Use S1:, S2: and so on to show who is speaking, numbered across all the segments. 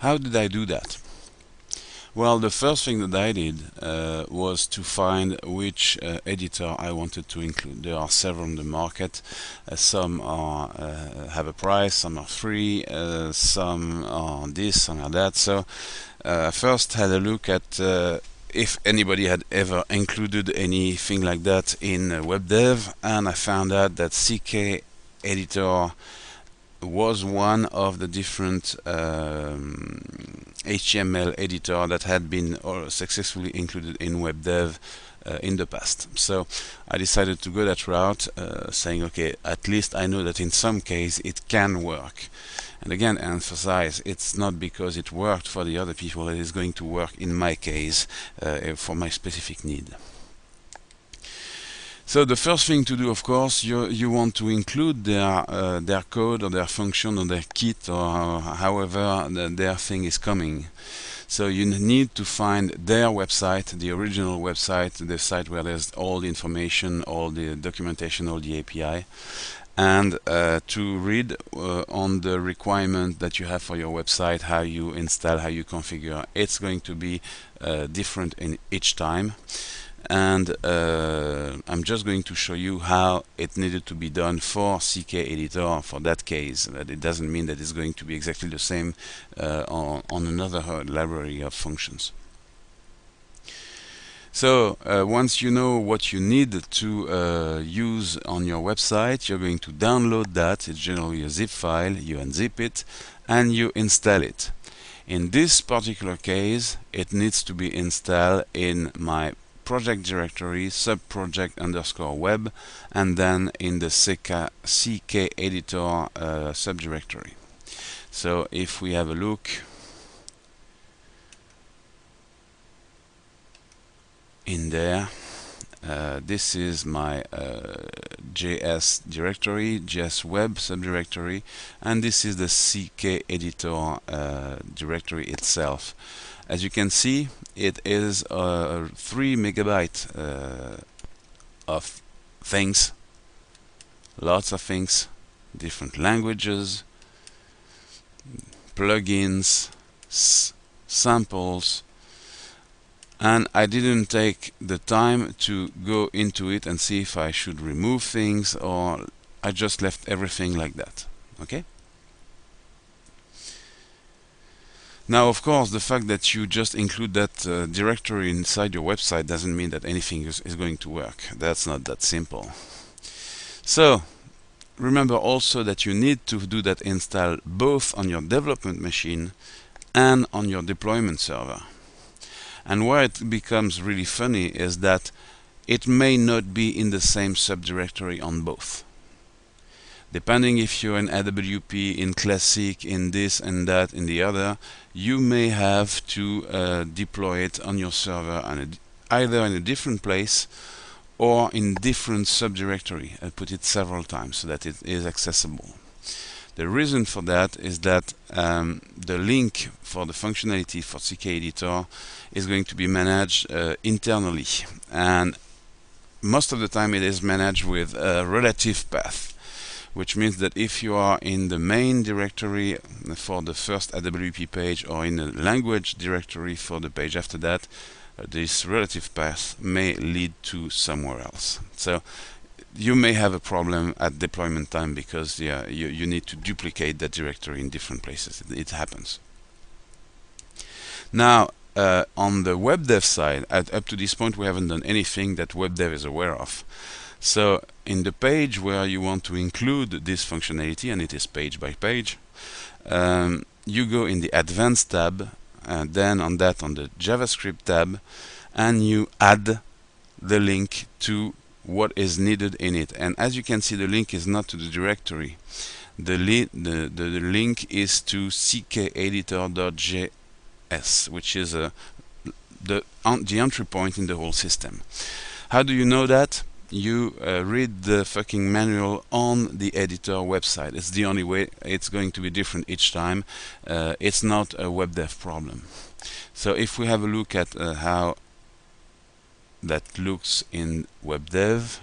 S1: How did I do that? Well, the first thing that I did was to find which editor I wanted to include. There are several in the market. Some are have a price, some are free, some are this, some are that. So I first had a look at if anybody had ever included anything like that in WebDev, and I found out that CKEditor was one of the different HTML editor that had been successfully included in WebDev in the past. So I decided to go that route, saying, okay, at least I know that in some case it can work. And again, I emphasize, it's not because it worked for the other people that it's going to work in my case for my specific need. So the first thing to do, of course, you want to include their code or their function or their kit or however their thing is coming. So you need to find their website, the original website, the site where there's all the information, all the documentation, all the API, and to read on the requirement that you have for your website, how you install, how you configure. It's going to be different in each time. And I'm just going to show you how it needed to be done for CKEditor for that case. But it doesn't mean that it's going to be exactly the same on another library of functions. So once you know what you need to use on your website, you're going to download that. It's generally a zip file. You unzip it and you install it. In this particular case, it needs to be installed in my project directory subproject_web and then in the CKEditor subdirectory. So if we have a look in there, this is my JS directory, JS web subdirectory, and this is the CKEditor directory itself. As you can see, it is 3 megabytes of things, lots of things, different languages, plugins, samples, and I didn't take the time to go into it and see if I should remove things, or I just left everything like that. Okay? Now, of course, the fact that you just include that directory inside your website doesn't mean that anything is going to work. That's not that simple. So, remember also that you need to do that install both on your development machine and on your deployment server. And where it becomes really funny is that it may not be in the same subdirectory on both. Depending if you're in AWP, in Classic, in this and that, in the other, you may have to deploy it on your server and either in a different place or in different subdirectory and put it several times so that it is accessible. The reason for that is that the link for the functionality for CKEditor is going to be managed internally, and most of the time it is managed with a relative path, which means that if you are in the main directory for the first AWP page or in the language directory for the page after that, this relative path may lead to somewhere else. So you may have a problem at deployment time because you need to duplicate that directory in different places. It happens. Now, on the WebDev side, up to this point we haven't done anything that WebDev is aware of. So in the page where you want to include this functionality, and it is page by page, you go in the Advanced tab, and then on the JavaScript tab, and you add the link to what is needed in it. And as you can see, the link is not to the directory. The link is to CKEditor.js, which is the entry point in the whole system. How do you know that? You read the fucking manual on the editor website. It's the only way. It's going to be different each time. It's not a WebDev problem. So if we have a look at how that looks in WebDev,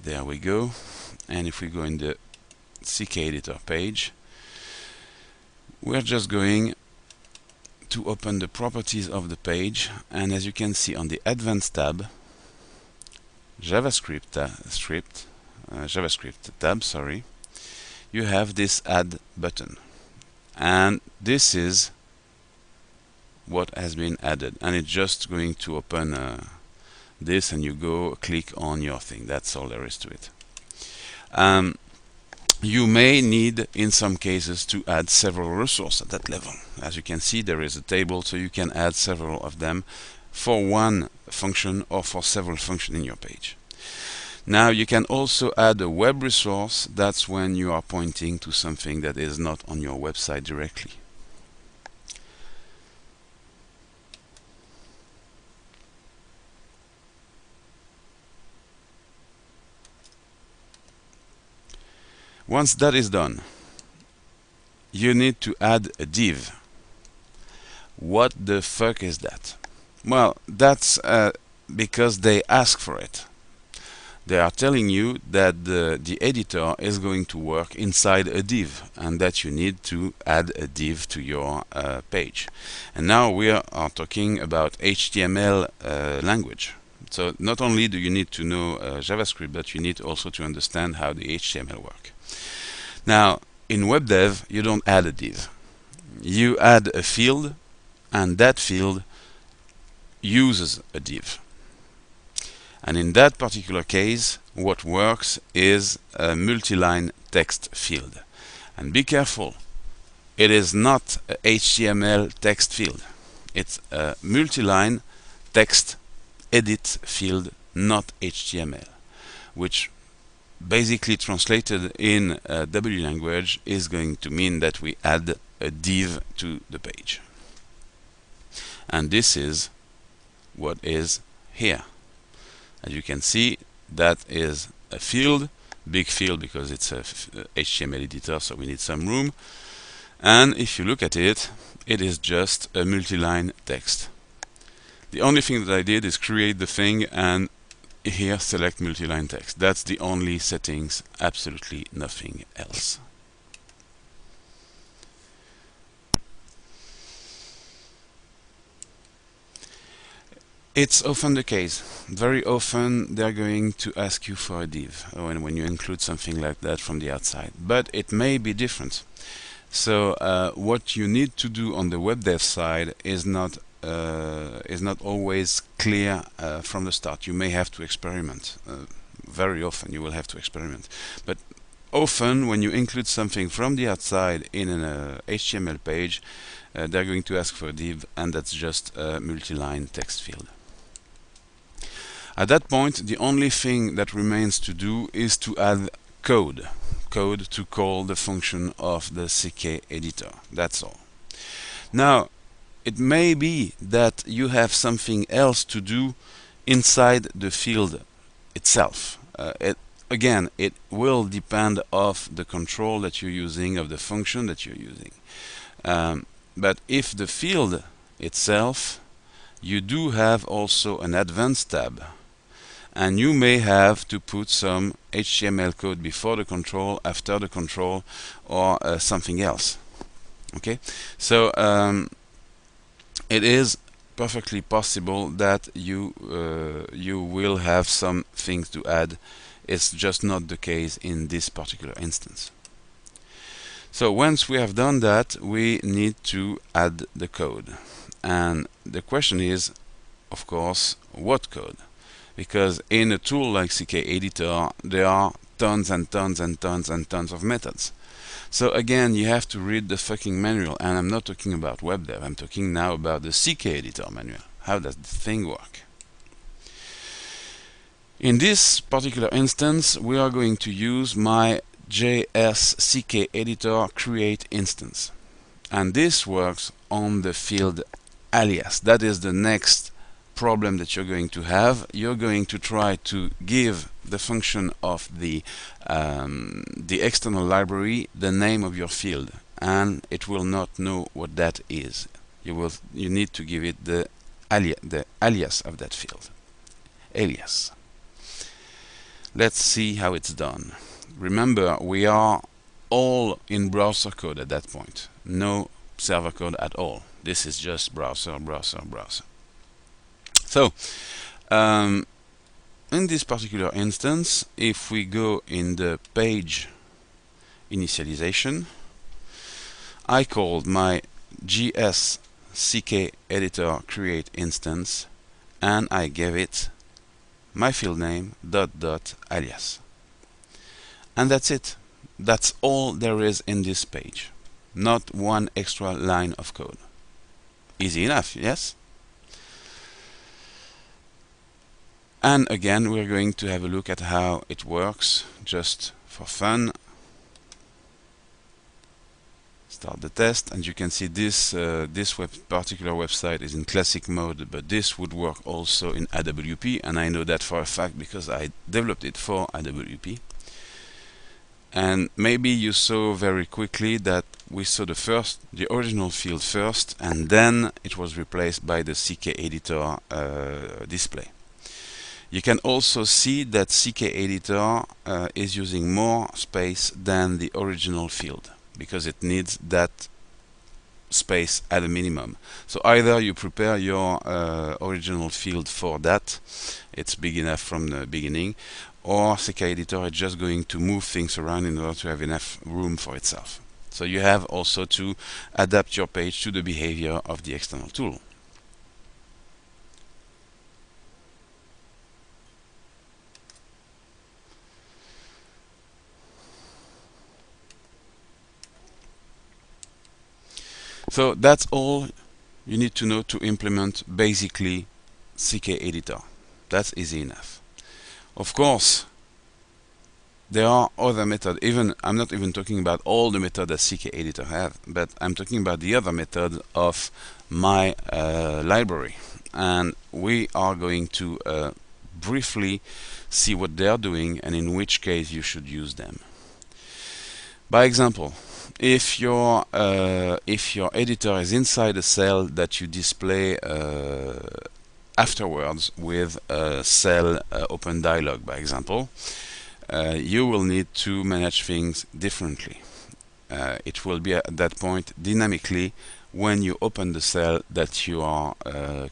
S1: There we go. And if we go in the CKEditor page, we're just going to open the properties of the page, and as you can see on the Advanced tab, JavaScript tab, sorry, you have this Add button, and this is what has been added, and it's just going to open this, and you go click on your thing. That's all there is to it. You may need, in some cases, to add several resources at that level. As you can see, there is a table, so you can add several of them for one function or for several functions in your page. Now you can also add a web resource. That's when you are pointing to something that is not on your website directly. Once that is done, you need to add a div. What the fuck is that? Well, that's because they ask for it. They are telling you that the editor is going to work inside a div, and that you need to add a div to your page. And now we are talking about HTML language. So not only do you need to know JavaScript, but you need also to understand how the HTML works. Now, in WebDev, you don't add a div. You add a field, and that field uses a div. And in that particular case, what works is a multi-line text field. And be careful, it is not a HTML text field. It's a multi-line text edit field, not HTML, which basically translated in W language is going to mean that we add a div to the page. And this is what is here. As you can see, that is a field, big field because it's a HTML editor, so we need some room. And if you look at it, it is just a multi-line text. The only thing that I did is create the thing and here select multi-line text. That's the only settings, absolutely nothing else. It's often the case. Very often they're going to ask you for a div when you include something like that from the outside, but it may be different. So what you need to do on the WebDev side is not always clear from the start. You may have to experiment. Very often you will have to experiment. But often when you include something from the outside in an HTML page, they're going to ask for a div, and that's just a multi-line text field. At that point, the only thing that remains to do is to add code to call the function of the CKEditor. That's all. Now, it may be that you have something else to do inside the field itself. Again, it will depend of the control that you're using, of the function that you're using. But if the field itself, you do have also an Advanced tab, and you may have to put some HTML code before the control, after the control, or something else. Okay, so it is perfectly possible that you will have some things to add. It's just not the case in this particular instance. So once we have done that, we need to add the code. And the question is, of course, what code? Because in a tool like CKEditor, there are tons and tons and tons and tons of methods. So again, you have to read the fucking manual, and I'm not talking about WebDev, I'm talking now about the CKEditor manual. How does the thing work? In this particular instance, we are going to use my JS CKEditor create instance. And this works on the field alias. That is the next problem that you're going to have. You're going to try to give the function of the external library the name of your field, and it will not know what that is. You need to give it the alias of that field, alias. Let's see how it's done. Remember, we are all in browser code at that point. No server code at all. This is just browser, browser, browser. So, in this particular instance, if we go in the page initialization, I called my GS CKEditor create instance, and I gave it my field name dot alias. And that's it. That's all there is in this page. Not one extra line of code. Easy enough, yes? And again, we're going to have a look at how it works, just for fun. Start the test, and you can see this particular website is in classic mode, but this would work also in AWP, and I know that for a fact because I developed it for AWP. And maybe you saw very quickly that we saw the original field first, and then it was replaced by the CKEditor display. You can also see that CKEditor is using more space than the original field, because it needs that space at a minimum. So either you prepare your original field for that, it's big enough from the beginning, or CKEditor is just going to move things around in order to have enough room for itself. So you have also to adapt your page to the behavior of the external tool. So that's all you need to know to implement basically CKEditor. That's easy enough. Of course, there are other methods. I'm not even talking about all the methods that CKEditor has, but I'm talking about the other methods of my library. And we are going to briefly see what they are doing and in which case you should use them. By example, if your editor is inside a cell that you display afterwards with a cell open dialog, by example, you will need to manage things differently. It will be at that point dynamically when you open the cell that you are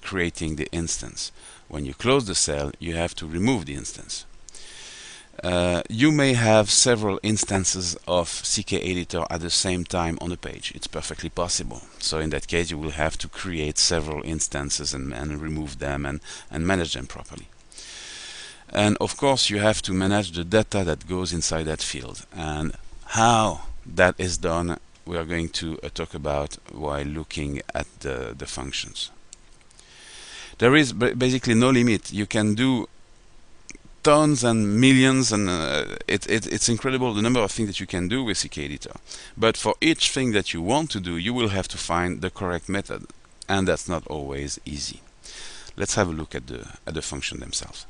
S1: creating the instance. When you close the cell, you have to remove the instance. You may have several instances of CKEditor at the same time on a page. It's perfectly possible. So in that case, you will have to create several instances and remove them and manage them properly. And of course, you have to manage the data that goes inside that field. And how that is done, we are going to talk about while looking at the functions. There is basically no limit. You can do tons and millions, and it's incredible the number of things that you can do with CKEditor. But for each thing that you want to do, you will have to find the correct method, and that's not always easy. Let's have a look at the function themselves.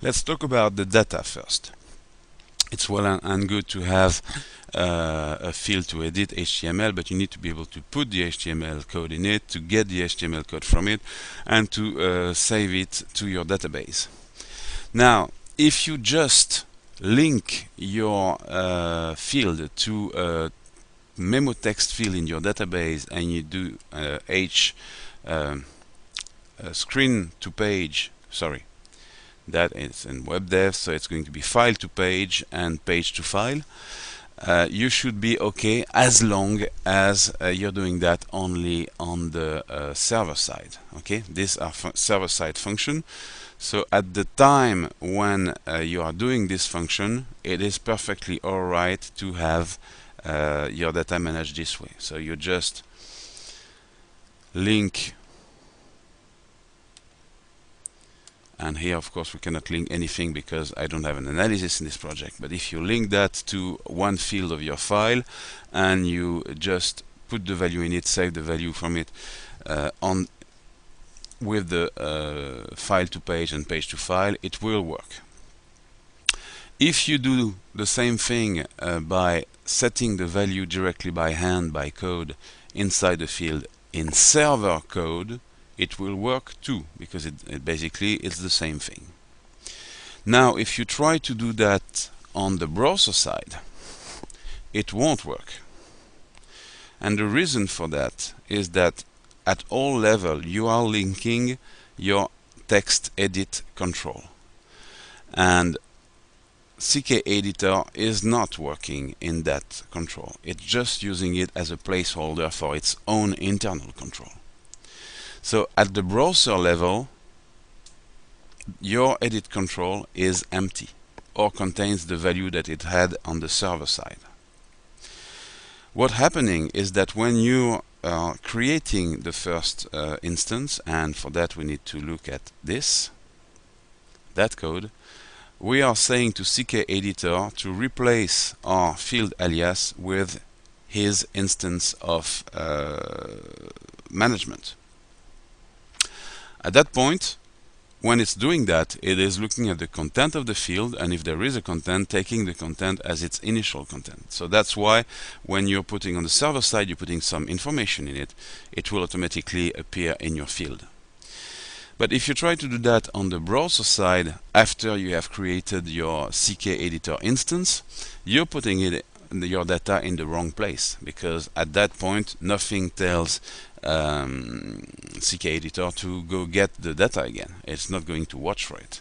S1: Let's talk about the data first. It's well and good to have a field to edit HTML, but you need to be able to put the HTML code in it, to get the HTML code from it, and to save it to your database. Now, if you just link your field to a memo text field in your database, and you do screen to page, sorry, that is in WebDev, so it's going to be file to page and page to file. You should be okay as long as you're doing that only on the server side. Okay, these are server side function. So at the time when you are doing this function, it is perfectly alright to have your data managed this way. So you just link. And here, of course, we cannot link anything because I don't have an analysis in this project. But if you link that to one field of your file and you just put the value in it, save the value from it with the file to page and page to file, it will work. If you do the same thing by setting the value directly by hand, by code, inside the field in server code, it will work too, because it basically is the same thing. Now if you try to do that on the browser side, it won't work. And the reason for that is that at all levels you are linking your text edit control, and CKEditor is not working in that control. It's just using it as a placeholder for its own internal control. So at the browser level, your edit control is empty or contains the value that it had on the server side. What's happening is that when you are creating the first instance, and for that we need to look at that code, we are saying to CKEditor to replace our field alias with his instance of management. At that point, when it's doing that, it is looking at the content of the field, and if there is a content, taking the content as its initial content. So that's why when you're putting on the server side, you're putting some information in it, it will automatically appear in your field. But if you try to do that on the browser side, after you have created your CKEditor instance, you're putting your data in the wrong place, because at that point nothing tells CKEditor to go get the data again. It's not going to watch for it.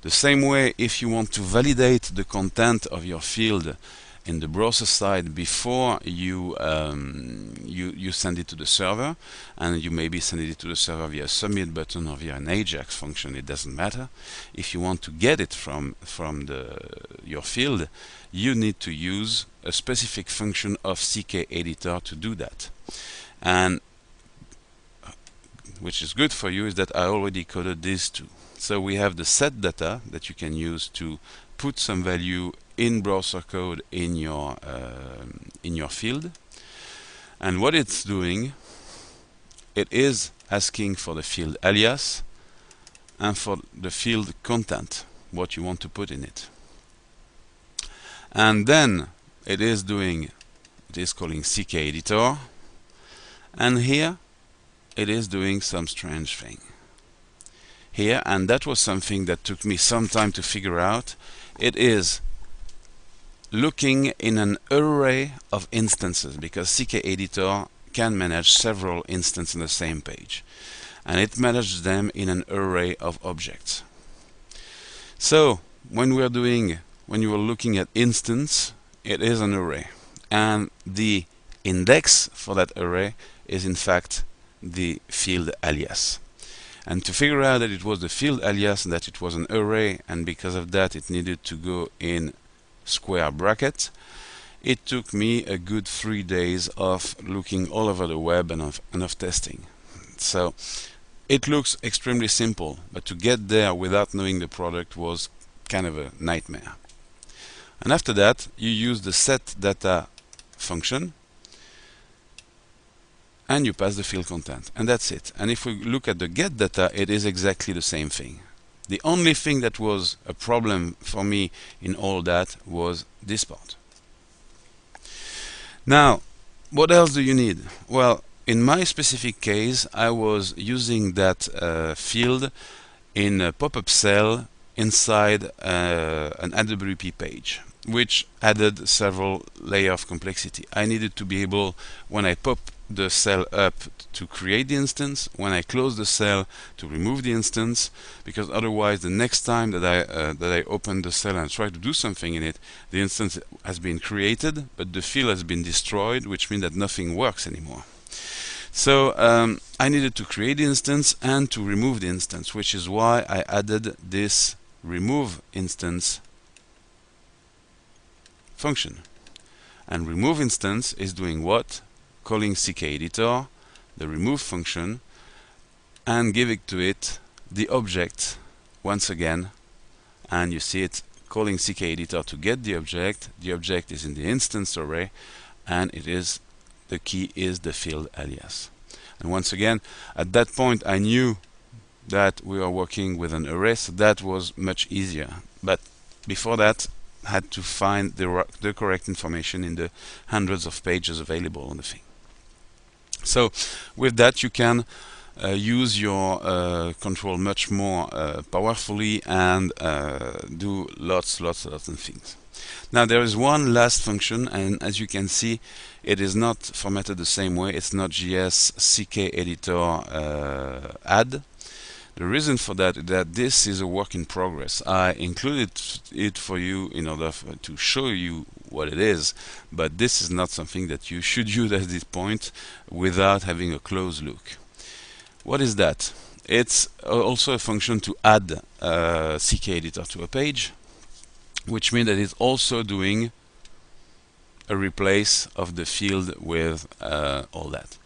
S1: The same way, if you want to validate the content of your field in the browser side before you send it to the server, and you maybe send it to the server via a submit button or via an AJAX function, it doesn't matter. If you want to get it from your field, you need to use a specific function of CKEditor to do that. And which is good for you is that I already coded these two. So we have the set data that you can use to put some value in browser code in your field, and what it's doing, it is asking for the field alias and for the field content, what you want to put in it, and then it is calling CKEditor, and here it is doing some strange thing here, and that was something that took me some time to figure out. It is looking in an array of instances, because CKEditor can manage several instances on the same page, and it manages them in an array of objects. So when you are looking at instance, it is an array, and the index for that array is in fact the field alias. And to figure out that it was the field alias and that it was an array, and because of that it needed to go in square bracket, it took me a good 3 days of looking all over the web and of testing. So it looks extremely simple, but to get there without knowing the product was kind of a nightmare. And after that you use the set data function and you pass the field content, and that's it. And if we look at the get data, it is exactly the same thing. The only thing that was a problem for me in all that was this part. Now, what else do you need? Well, in my specific case, I was using that field in a pop-up cell inside an AWP page, which added several layers of complexity. I needed to be able, when I pop the cell up, to create the instance, when I close the cell to remove the instance, because otherwise the next time that I open the cell and try to do something in it, the instance has been created but the field has been destroyed, which means that nothing works anymore. So I needed to create the instance and to remove the instance, which is why I added this remove instance function. And remove instance is doing what? Calling CKEditor, the remove function, and giving to it the object once again, and you see it calling CKEditor to get the object. The object is in the instance array, and it is the key is the field alias. And once again, at that point I knew that we are working with an array, so that was much easier. But before that, I had to find the correct information in the hundreds of pages available on the thing. So with that you can use your control much more powerfully and do lots of things. Now there is one last function, and as you can see, it is not formatted the same way. It's not JS CKEditor add. The reason for that is that this is a work in progress. I included it for you in order to show you what it is, but this is not something that you should use at this point without having a close look. What is that? It's also a function to add CKEditor to a page, which means that it's also doing a replace of the field with all that.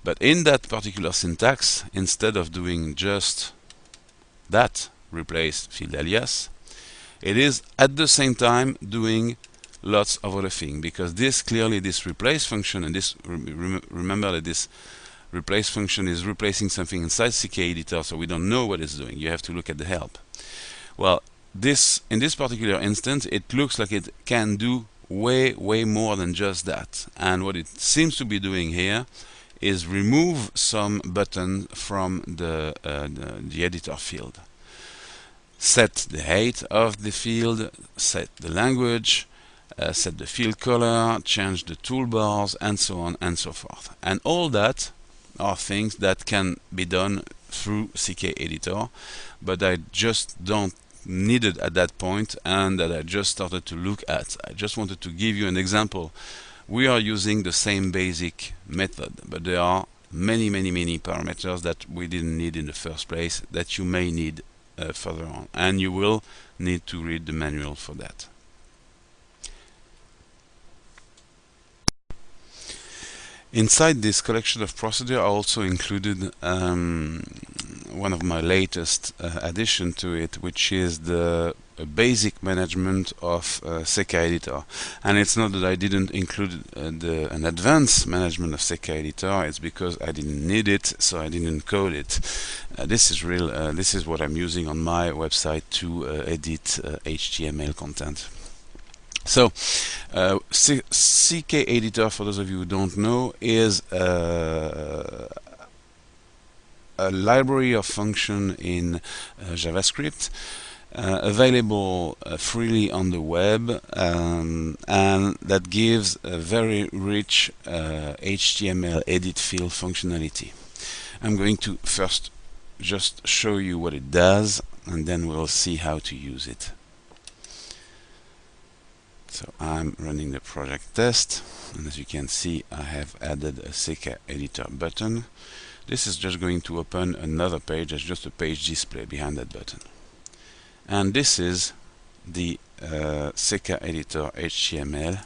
S1: But in that particular syntax, instead of doing just that, replace field alias, it is at the same time doing lots of other things, because this replace function, and this remember that this replace function is replacing something inside CKEditor, so we don't know what it's doing. You have to look at the help. Well, in this particular instance, it looks like it can do way more than just that. And what it seems to be doing here is remove some button from the editor field. Set the height of the field, set the language, set the field color, change the toolbars, and so on and so forth. And all that are things that can be done through CKEditor, but I just don't need it at that point, and that I just started to look at. I just wanted to give you an example. We are using the same basic method, but there are many parameters that we didn't need in the first place that you may need further on, and you will need to read the manual for that. Inside this collection of procedure, I also included one of my latest addition to it, which is the basic management of CKEditor. And it's not that I didn't include an advanced management of CKEditor, it's because I didn't need it, so I didn't code it. This is what I'm using on my website to edit HTML content. So, CKEditor, for those of you who don't know, is a library of function in JavaScript, available freely on the web, and that gives a very rich HTML edit field functionality. I'm going to first just show you what it does, and then we'll see how to use it. So I'm running the project test, and as you can see, I have added a CKEditor button. This is just going to open another page as just a page display behind that button. And this is the CKEditor HTML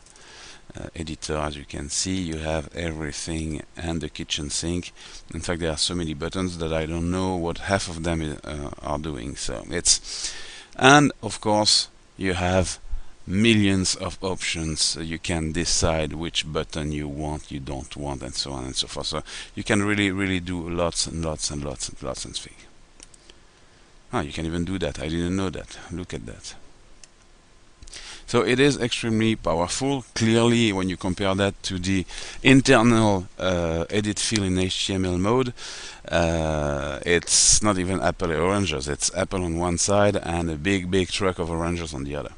S1: editor. As you can see, you have everything and the kitchen sink. In fact, there are so many buttons that I don't know what half of them are doing. So and of course, you have millions of options. You can decide which button you want, you don't want, and so on and so forth. So you can really do lots of things. You can even do that. I didn't know that. Look at that. So it is extremely powerful. Clearly, when you compare that to the internal edit field in HTML mode, it's not even apple or oranges. It's apple on one side and a big truck of oranges on the other.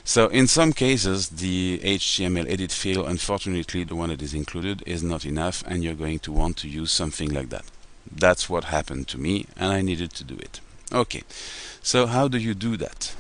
S1: So in some cases, the HTML edit field, unfortunately, the one that is included, is not enough, and you're going to want to use something like that. That's what happened to me, and I needed to do it. Okay, so how do you do that?